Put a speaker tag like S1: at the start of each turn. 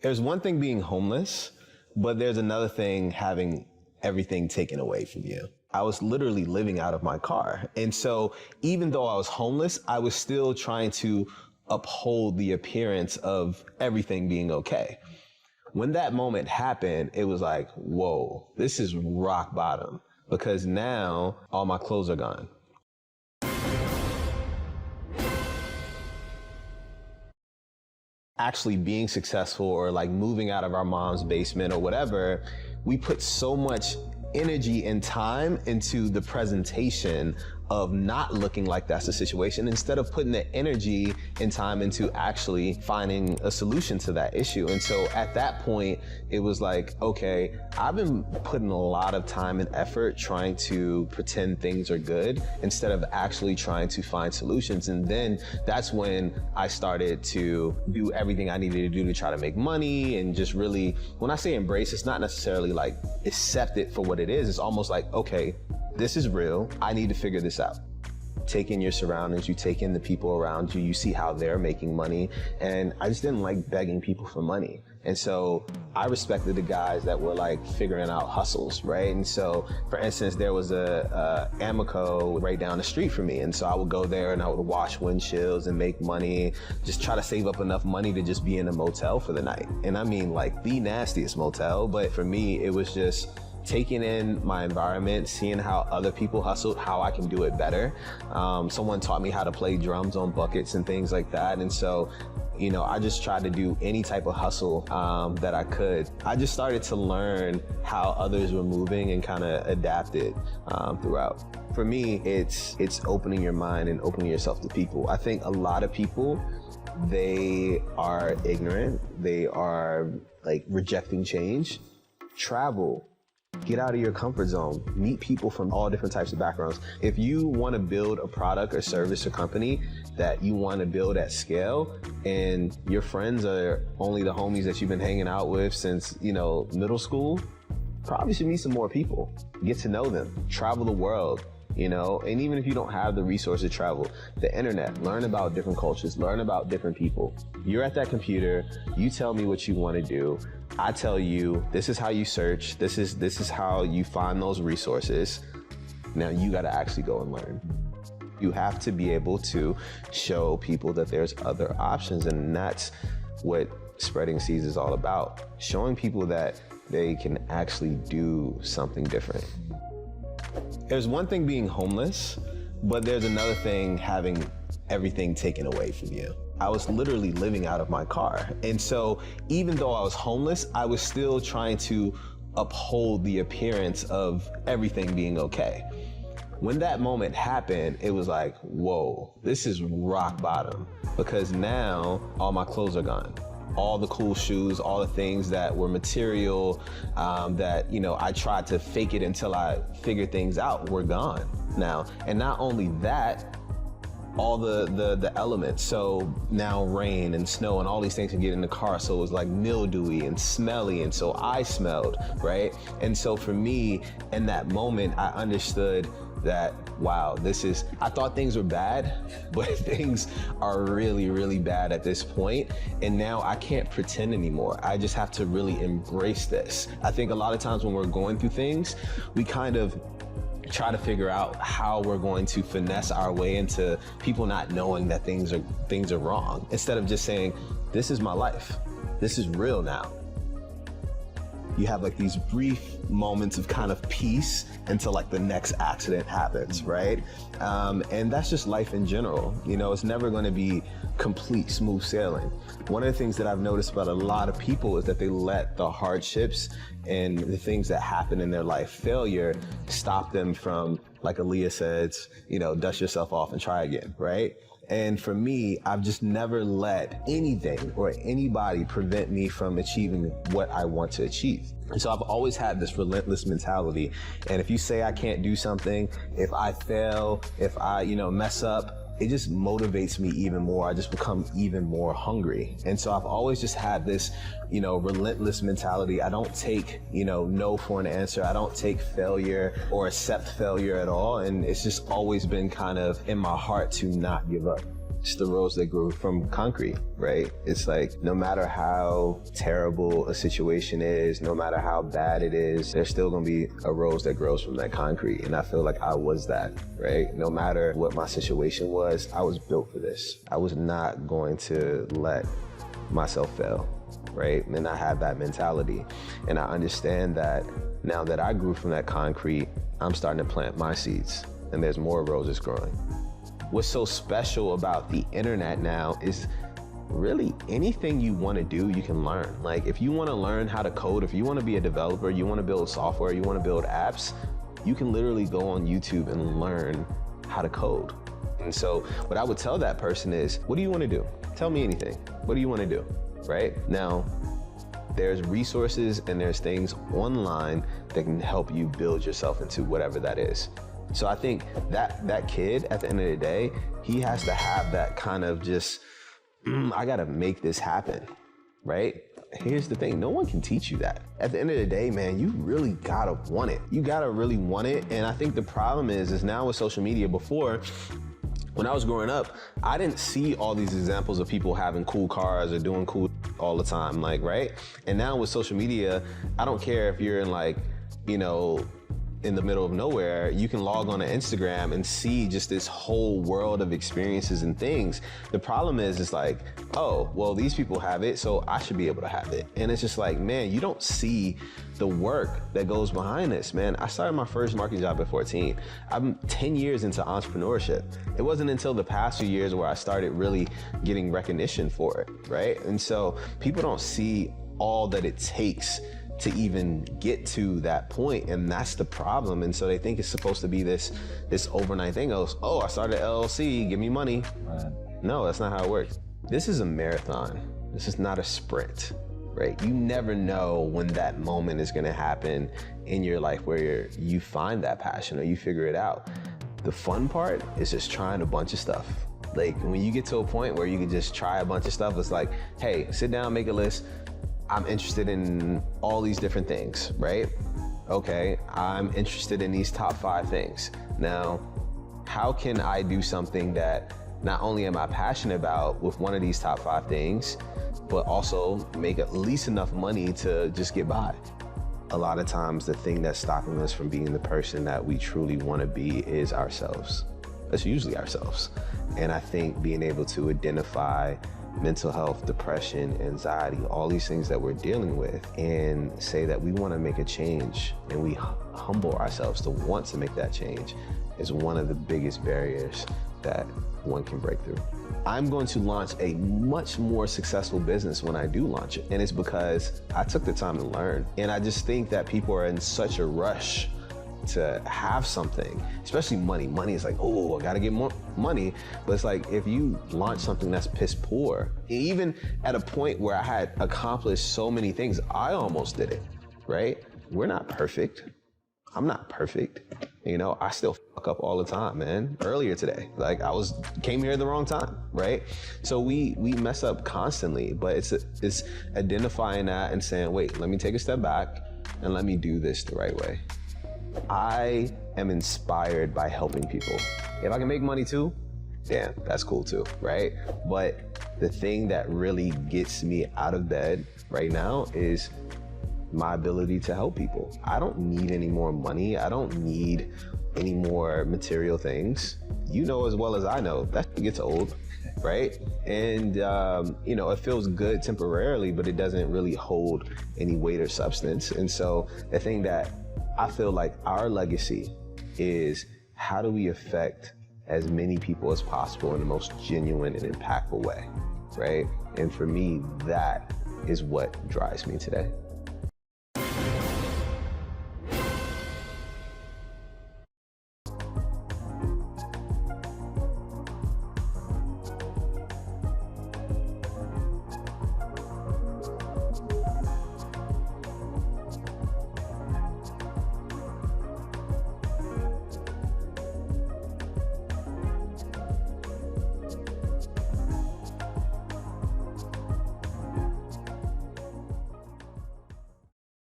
S1: There's one thing being homeless, but there's another thing having everything taken away from you. I was literally living out of my car. And so even though I was homeless, I was still trying to uphold the appearance of everything being okay. When that moment happened, it was like, whoa, this is rock bottom, because now all my clothes are gone. Actually being successful, or like moving out of our mom's basement or whatever, we put so much energy and time into the presentation of not looking like that's the situation, instead of putting the energy and time into actually finding a solution to that issue. And so at that point, it was like, okay, I've been putting a lot of time and effort trying to pretend things are good instead of actually trying to find solutions. And then that's when I started to do everything I needed to do to try to make money, and just really, when I say embrace, it's not necessarily like accept it for what it is. It's almost like, okay, this is real. I need to figure this out. Take in your surroundings, you take in the people around you, you see how they're making money. And I just didn't like begging people for money. And so I respected the guys that were like figuring out hustles, right? And so, for instance, there was a Amico right down the street from me. And so I would go there and I would wash windshields and make money, just try to save up enough money to just be in a motel for the night. And I mean, like, the nastiest motel. But for me, it was just taking in my environment, seeing how other people hustled, how I can do it better. Someone taught me how to play drums on buckets and things like that. And so, you know, I just tried to do any type of hustle that I could. I just started to learn how others were moving and kind of adapted throughout. For me, it's opening your mind and opening yourself to people. I think a lot of people, they are ignorant. They are like rejecting change. Travel. Get out of your comfort zone. Meet people from all different types of backgrounds. If you want to build a product or service or company that you want to build at scale, and your friends are only the homies that you've been hanging out with since, you know, middle school, probably should meet some more people. Get to know them. Travel the world. You know, and even if you don't have the resources to travel, the internet, learn about different cultures, learn about different people. You're at that computer, you tell me what you want to do. I tell you, this is how you search, this is how you find those resources. Now you got to actually go and learn. You have to be able to show people that there's other options, and that's what spreading seeds is all about. Showing people that they can actually do something different. There's one thing being homeless, but there's another thing having everything taken away from you. I was literally living out of my car. And so even though I was homeless, I was still trying to uphold the appearance of everything being okay. When that moment happened, it was like, whoa, this is rock bottom, because now all my clothes are gone. All the cool shoes, all the things that were material, that, you know, I tried to fake it until I figured things out, were gone now. And not only that, all the elements. So now rain and snow and all these things can get in the car. So it was like mildewy and smelly. And so I smelled, right? And so for me, in that moment, I understood that, wow, I thought things were bad, but things are really, really bad at this point. And now I can't pretend anymore. I just have to really embrace this. I think a lot of times when we're going through things, we kind of try to figure out how we're going to finesse our way into people not knowing that things are wrong, instead of just saying, this is my life. This is real now. You have like these brief moments of kind of peace until like the next accident happens, right? And that's just life in general. You know, it's never going to be complete smooth sailing. One of the things that I've noticed about a lot of people is that they let the hardships and the things that happen in their life, failure, stop them from, like Aaliyah says, you know, dust yourself off and try again, right? And for me, I've just never let anything or anybody prevent me from achieving what I want to achieve. And so I've always had this relentless mentality. And if you say I can't do something, if I fail, if I, you know, mess up, it just motivates me even more. I just become even more hungry. And so I've always just had this, you know, relentless mentality. I don't take, you know, no for an answer. I don't take failure or accept failure at all. And it's just always been kind of in my heart to not give up. It's the rose that grew from concrete, right? It's like, no matter how terrible a situation is, no matter how bad it is, there's still gonna be a rose that grows from that concrete. And I feel like I was that, right? No matter what my situation was, I was built for this. I was not going to let myself fail, right? And I have that mentality. And I understand that now that I grew from that concrete, I'm starting to plant my seeds, and there's more roses growing. What's so special about the internet now is really anything you want to do, you can learn. Like, if you want to learn how to code, if you want to be a developer, you want to build software, you want to build apps, you can literally go on YouTube and learn how to code. And so what I would tell that person is, what do you want to do? Tell me anything. What do you want to do, right? Now, there's resources and there's things online that can help you build yourself into whatever that is. So I think that kid, at the end of the day, he has to have that kind of just, I gotta make this happen, right? Here's the thing, no one can teach you that. At the end of the day, man, you really gotta want it. You gotta really want it. And I think the problem is now with social media. Before, when I was growing up, I didn't see all these examples of people having cool cars or doing cool all the time, like, right? And now with social media, I don't care if you're in, like, you know, in the middle of nowhere, you can log on to Instagram and see just this whole world of experiences and things. The problem is, it's like, oh, well, these people have it, so I should be able to have it. And it's just like, man, you don't see the work that goes behind this, man. I started my first marketing job at 14. I'm 10 years into entrepreneurship. It wasn't until the past few years where I started really getting recognition for it, right? And so people don't see all that it takes to even get to that point, and that's the problem. And so they think it's supposed to be this overnight thing. Oh, I started an LLC, give me money. Right. No, that's not how it works. This is a marathon. This is not a sprint, right? You never know when that moment is gonna happen in your life where you find that passion or you figure it out. The fun part is just trying a bunch of stuff. Like, when you get to a point where you can just try a bunch of stuff, it's like, hey, sit down, make a list. I'm interested in all these different things, right? Okay, I'm interested in these top 5 things. Now, how can I do something that not only am I passionate about with one of these top 5 things, but also make at least enough money to just get by? A lot of times, the thing that's stopping us from being the person that we truly want to be is ourselves. That's usually ourselves. And I think being able to identify mental health, depression, anxiety, all these things that we're dealing with, and say that we want to make a change and we humble ourselves to want to make that change is one of the biggest barriers that one can break through. I'm going to launch a much more successful business when I do launch it. And it's because I took the time to learn. And I just think that people are in such a rush to have something, especially money. Money is like, oh, I gotta get more money. But it's like, if you launch something that's piss poor, even at a point where I had accomplished so many things, I almost did it, right? We're not perfect. I'm not perfect. You know, I still fuck up all the time, man. Earlier today, like came here at the wrong time, right? So we mess up constantly, but it's identifying that and saying, wait, let me take a step back and let me do this the right way. I am inspired by helping people. If I can make money too, damn, that's cool too, right? But the thing that really gets me out of bed right now is my ability to help people. I don't need any more money. I don't need any more material things. You know as well as I know, that gets old, right? And, you know, it feels good temporarily, but it doesn't really hold any weight or substance. And so the thing that I feel like our legacy is, how do we affect as many people as possible in the most genuine and impactful way, right? And for me, that is what drives me today.